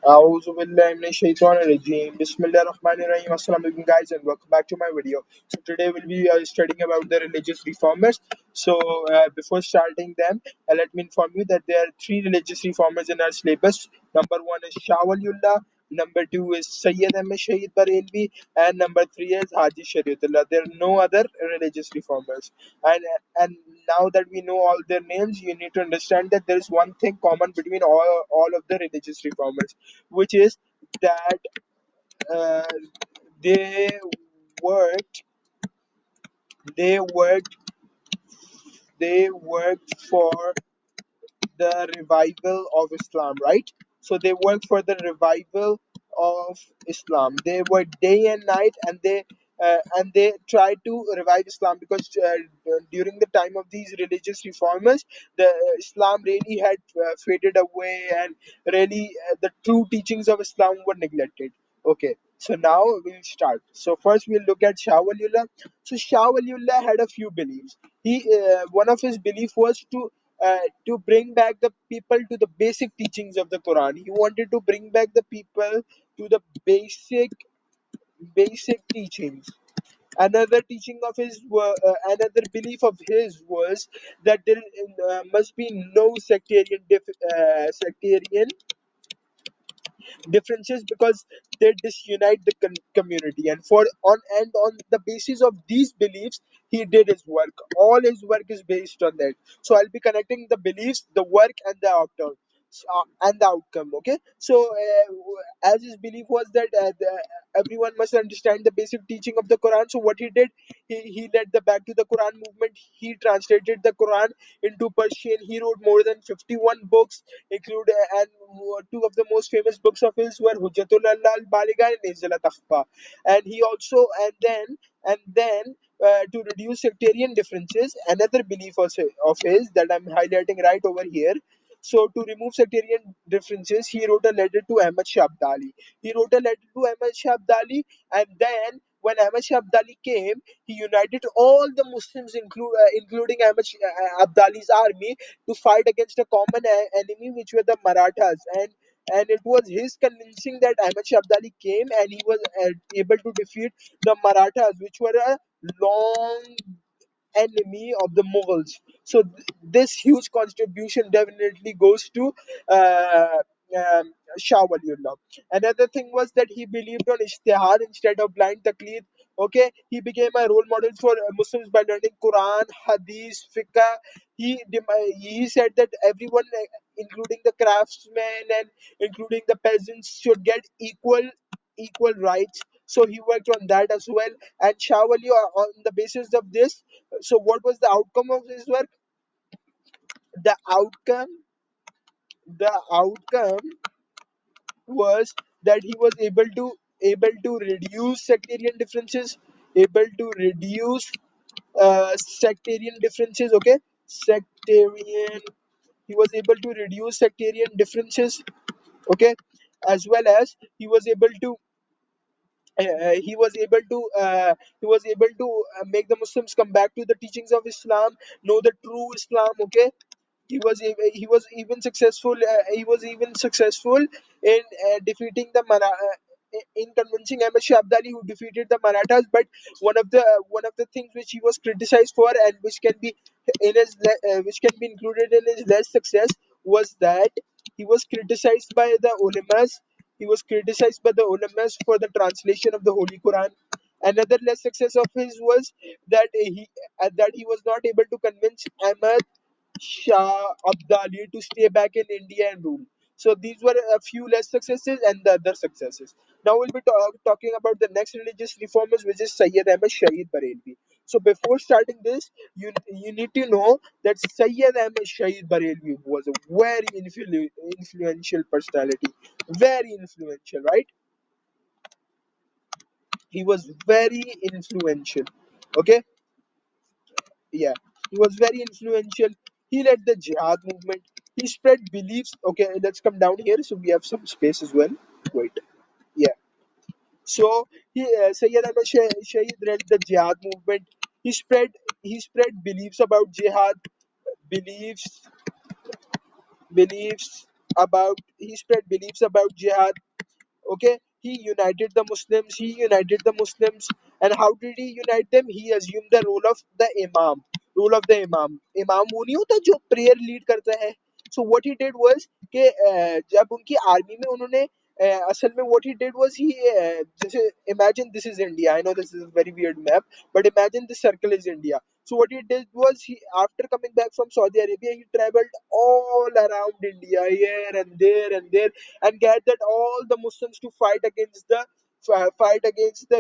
A'udhu billahi minash shaitanir rajeem. Bismillahir rahmanir rahim. Assalamu alaikum guys and welcome back to my video. So today we'll be studying about the religious reformers. So before starting them, let me inform you that there are three religious reformers in our syllabus. Number one is Shah waliullah, number two is Syed Ahmed Shaheed Barelvi, and number three is Haji Sharitullah. There are no other religious reformers. And now that we know all their names, you need to understand that there is one thing common between all of the religious reformers, which is that uh, they worked they worked they worked for the revival of Islam, right? So they worked for the revival of Islam. They worked day and night, and they tried to revive Islam because during the time of these religious reformers, the Islam really had faded away, and really the true teachings of Islam were neglected. Okay. So now we'll start. So first we'll look at Shah Waliullah. So Shah Waliullah had a few beliefs. One of his belief was to bring back the people to the basic teachings of the Quran. He wanted to bring back the people to the basic teachings. Another belief of his was that there must be no sectarian differences because they disunite the community, and on the basis of these beliefs he did his work. All his work is based on that. So I'll be connecting the beliefs, the work, and the outcome. Okay. So as his belief was that everyone must understand the basic teaching of the Quran, so what he did, he led the back to the Quran movement. He translated the Quran into Persian. He wrote more than 51 books, include and two of the most famous books of his were Hujjatullah al-Baliga and Izzalat Akhfa. And he also and then to reduce sectarian differences, another belief of his that I'm highlighting right over here. So to remove sectarian differences, he wrote a letter to Ahmed Shah Abdali. He wrote a letter to Ahmed Shah Abdali, and then when Ahmed Shah Abdali came, he united all the Muslims, including Abdali's army, to fight against a common enemy, which were the Marathas. And it was his convincing that Ahmed Shah Abdali came, and he was able to defeat the Marathas, which were a long enemy of the Mughals. So this huge contribution definitely goes to Shah Waliullah. Another thing was that he believed on ijtihad instead of blind taqleed. Okay, he became a role model for Muslims by learning Quran, Hadith, Fiqh. He said that everyone, including the craftsmen and including the peasants, should get equal rights. So he worked on that as well. And Shah Wali, on the basis of this, so what was the outcome of his work? The outcome was that he was able to reduce sectarian differences, able to reduce sectarian differences. Okay, sectarian. He was able to reduce sectarian differences. Okay, as well as he was able to make the Muslims come back to the teachings of Islam, know the true Islam. Okay, he was even successful in defeating in convincing Ahmed Shah Abdali, who defeated the Marathas. But one of the things which he was criticized for, and which can be included in his less success, was that he was criticized by the ulamas. He was criticized by the ulamas for the translation of the Holy Quran. Another less success of his was that he was not able to convince Ahmed Shah Abdali to stay back in India and rule. So these were a few less successes and the other successes. Now we'll be talking about the next religious reformers, which is Syed Ahmed Shaheed Barelvi. So before starting this, you need to know that Syed Ahmed Shaheed Barelvi was a very influential personality, very influential, right? He was very influential. Okay, yeah, he was very influential. He led the jihad movement. He spread beliefs. Okay, let's come down here so we have some space as well. Wait, yeah. So Sayyid Ahmad Shaheed led the jihad movement. He spread beliefs about jihad, beliefs beliefs he spread beliefs about jihad. Okay, he united the Muslims. And how did he unite them? He assumed the role of the imam. वो नहीं होता जो prayer lead करता है. So what he did was कि जब उनकी army में उन्होंने असल में what he did was he जैसे imagine this is India. I know this is a very weird map, but imagine this circle is India. So what he did was he, after coming back from Saudi Arabia, he traveled all around India, here and there and there, and gathered all the Muslims to fight against the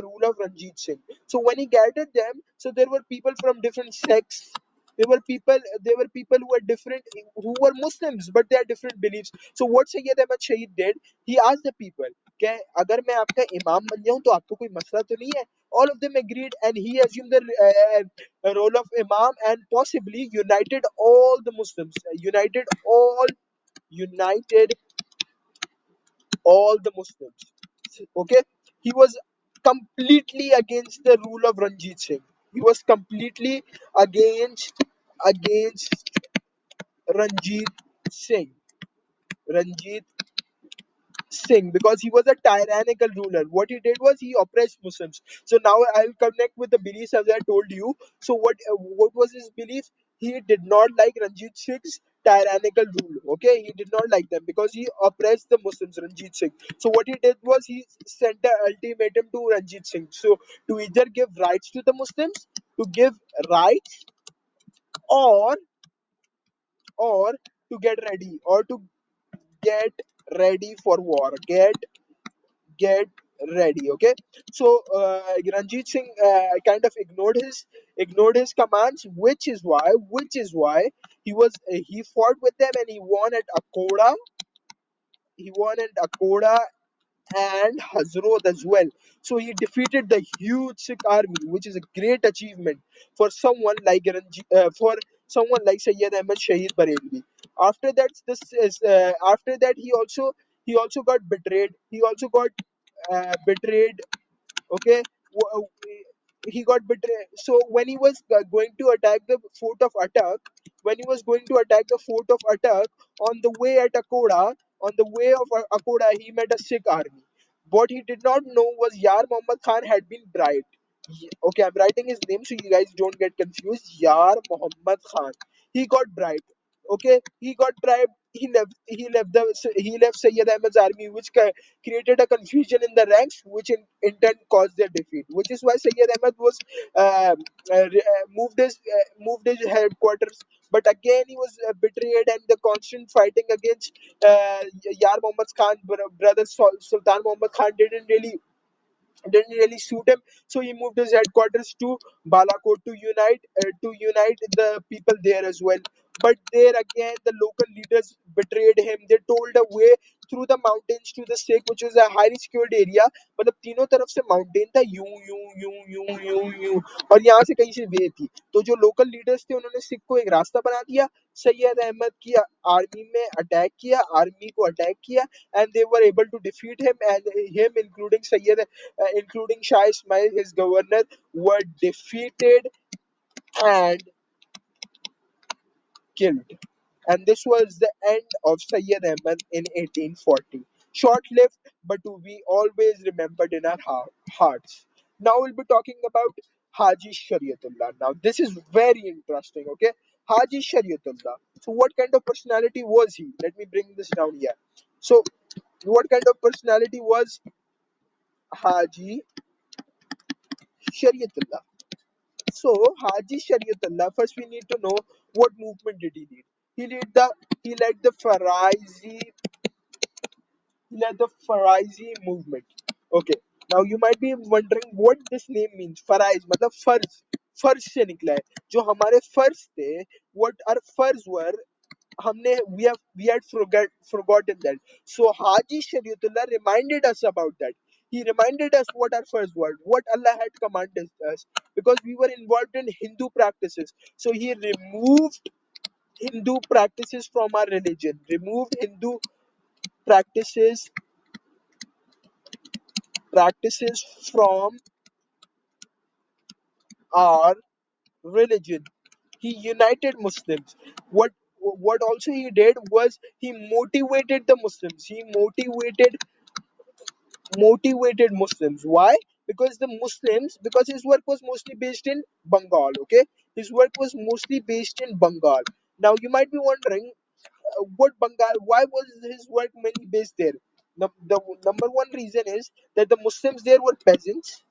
rule of Ranjit Singh. So when he gathered them, so there were people from different sects. There were people who were different, who were Muslims, but they had different beliefs. So what Sayyid Ahmed Shaheed did, he asked the people, कि अगर मैं आपका इमाम बन जाऊं तो आपको कोई मसला तो नहीं है? All of them agreed, and he assumed the role of imam and possibly united all the Muslims. Okay, he was completely against the rule of Ranjit Singh. He was completely against Ranjit Singh. Ranjit Singh, because he was a tyrannical ruler. What he did was he oppressed Muslims. So now I'll connect with the beliefs as I told you. So what was his belief? He did not like Ranjit Singh's tyrannical rule. Okay, he did not like them because he oppressed the Muslims. Ranjit Singh. So what he did was he sent an ultimatum to Ranjit Singh. So to either give rights to the Muslims, to give rights, or or to get ready for war. Get ready. Okay, so Ranjit Singh kind of ignored his commands, which is why he fought with them, and he won at Akoda and Hazrod as well. So he defeated the huge Sikh army, which is a great achievement for someone like Sayyid Ahmed Shahid Barelvi. After that, he also got betrayed. He also got betrayed. Okay, he got betrayed. So when he was going to attack the fort of Atak, on the way at Akoda, on the way of Akoda, he met a Sikh army. What he did not know was Yar Muhammad Khan had been bribed. Okay, I'm writing his name so you guys don't get confused. Yar Muhammad Khan. He got bribed. Okay, he got bribed. He left Sayyid Ahmed's army, which created a confusion in the ranks, which in turn caused their defeat. Which is why Sayyid Ahmed was moved his headquarters. But again, he was betrayed, and the constant fighting against Yar Muhammad Khan, brother Sultan Muhammad Khan, didn't really suit him. So he moved his headquarters to Balakot to unite the people there as well. But there again, the local leaders betrayed him. They told a way through the mountains to the Sikh, which was a highly secured area. मतलब तीनों तरफ से mountain था, यूं यूं यूं यूं यूं यूं, और यहाँ से कहीं से वे थी. तो जो लोकल लीडर्स थे, उन्होंने सिख को एक रास्ता बना दिया. सैयद अहमद की आर्मी को अटैक किया, and they were able to defeat him, and him including Shah Ismail, his governor, were defeated and killed. And this was the end of Sayyid Ahmad in 1840. Short lived, but to be always remembered in our hearts. Now we'll be talking about Haji Shariatullah. Now this is very interesting, okay? Haji Shariatullah. So what kind of personality was he? Let me bring this down here. So what kind of personality was Haji Shariatullah? So Haji Shariatullah, first we need to know what movement did he lead. He led the he led the Faraizi movement. Okay. Now you might be wondering what this name means. Faraiz मतलब फर्ज से निकला है. जो हमारे फर्ज थे, what our फर्ज were, हमने we had forgotten that. So Haji Shariatullah reminded us about that. He reminded us what our first word, what Allah had commanded us, because we were involved in Hindu practices. So he removed Hindu practices from our religion, removed Hindu practices practices from our religion. He united Muslims. what also he did was he motivated the Muslims. He motivated Muslims. Why? Because the Muslims, because his work was mostly based in Bengal. Okay, his work was mostly based in Bengal. Now you might be wondering, what Bengal? Why was his work mainly based there? The number one reason is that the Muslims there were peasants.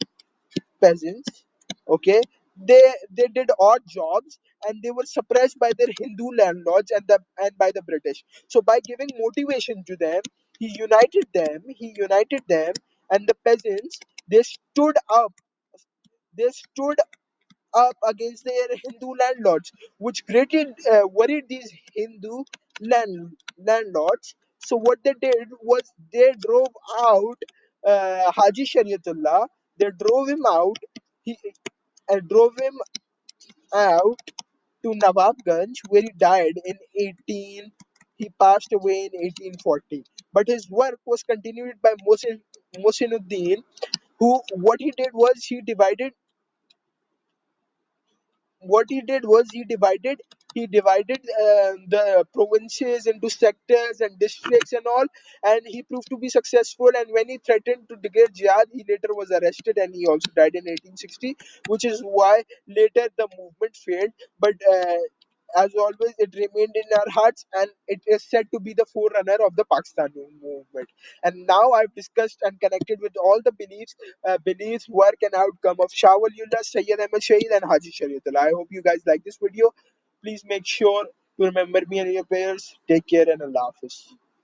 Okay, they did odd jobs and they were suppressed by their Hindu landlords and by the British. So by giving motivation to them, he united them, and the peasants, they stood up. They stood up against their Hindu landlords, which greatly worried these Hindu landlords. So what they did was they drove out Haji Sharitullah. They drove him out. He drove him out to Nawabganj, where he died in 18. He passed away in 1840. But his work was continued by Mohsinuddin, who what he did was he divided the provinces into sectors and districts and all, and he proved to be successful. And when he threatened to declare jihad, he later was arrested and he also died in 1860, which is why later the movement failed. But as always, it remained in our hearts, and it is said to be the forerunner of the Pakistani movement. And now I've discussed and connected with all the beliefs, work, and outcome of Shah waliullah, Sayyid Ahmed Shaheed, and Haji Sharitullah. I hope you guys like this video. Please make sure to remember me in your prayers. Take care and Allah Hafiz.